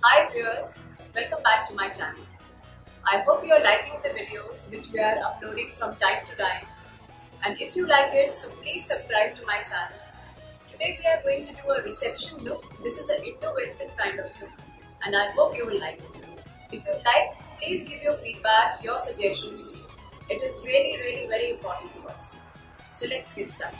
Hi viewers, welcome back to my channel. I hope you are liking the videos which we are uploading from time to time, and if you like it, so please subscribe to my channel. Today we are going to do a reception look. This is an Indo-Western kind of look and I hope you will like it. If you like, please give your feedback, your suggestions. It is really very important to us. So let's get started.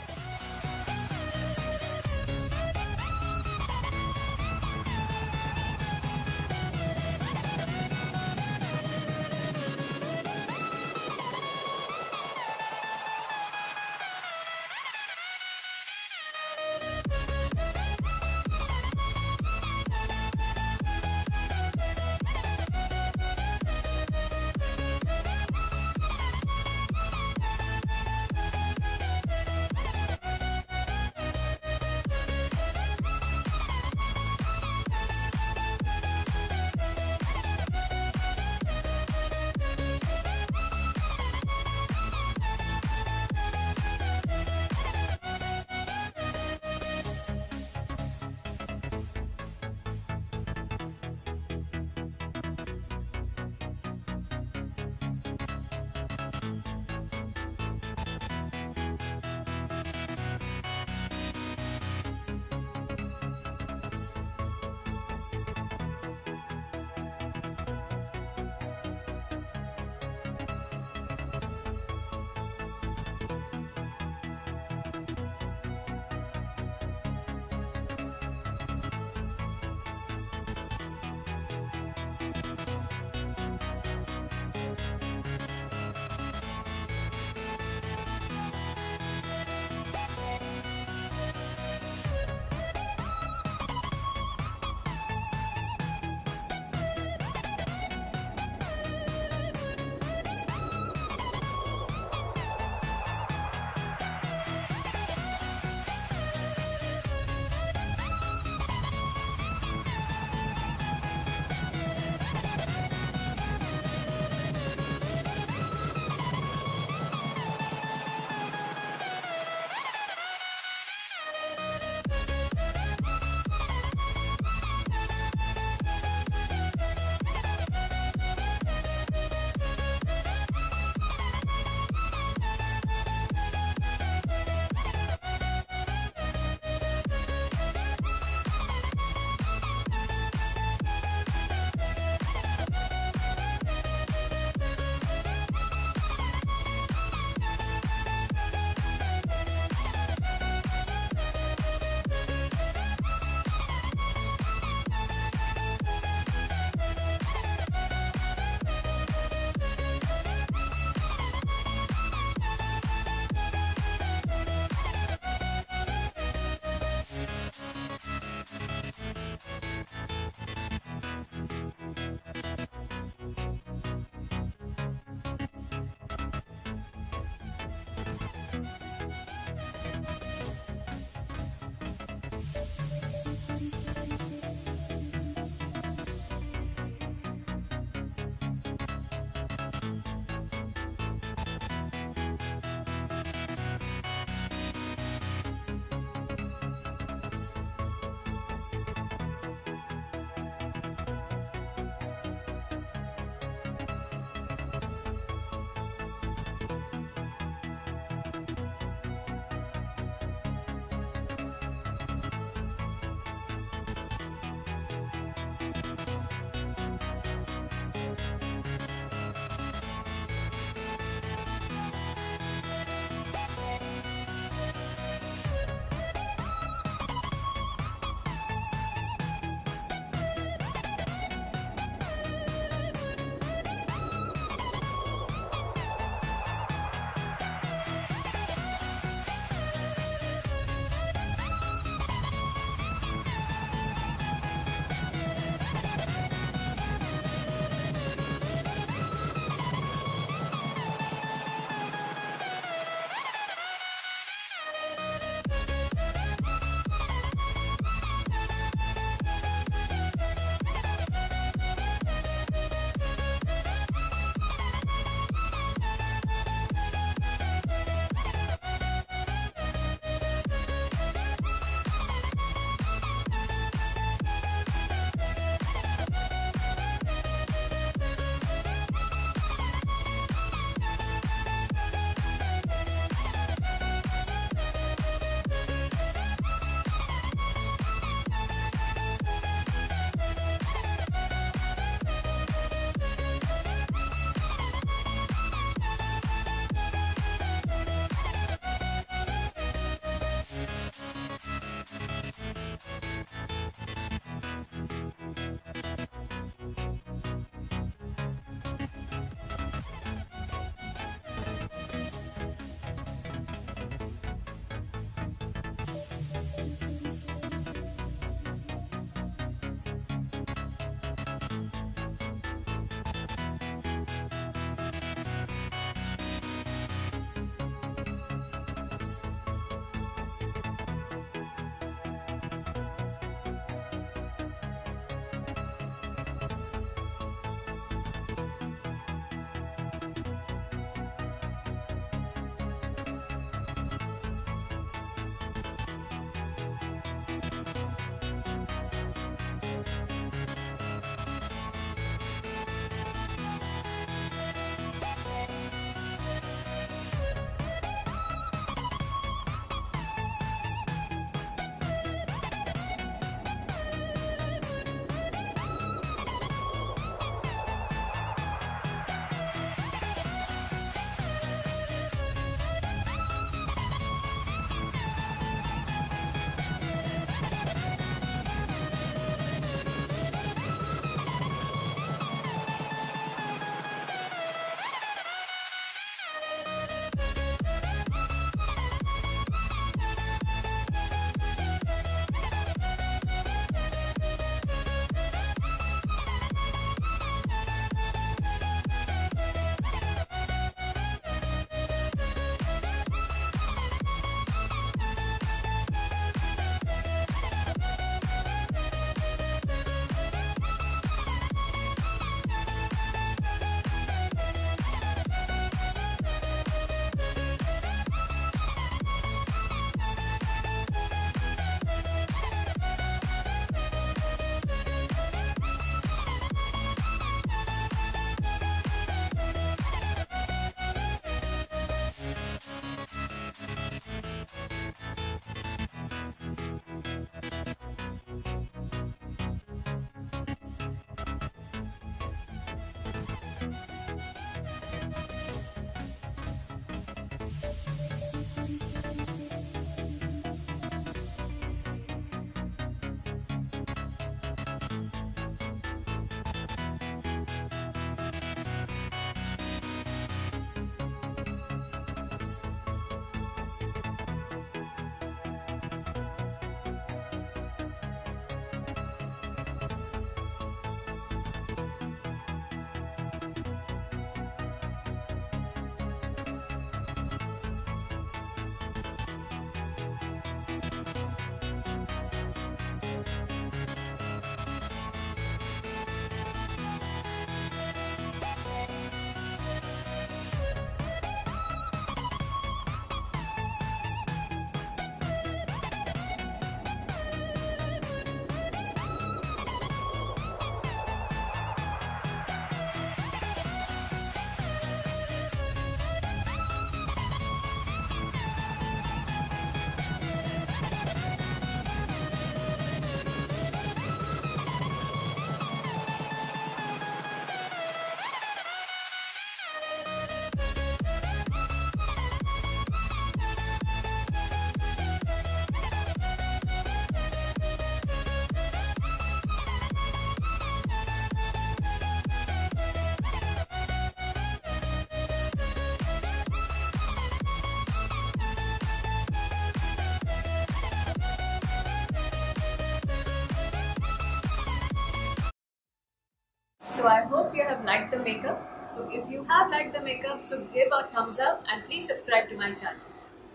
So I hope you have liked the makeup. So if you have liked the makeup, so give a thumbs up and please subscribe to my channel.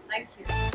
Thank you.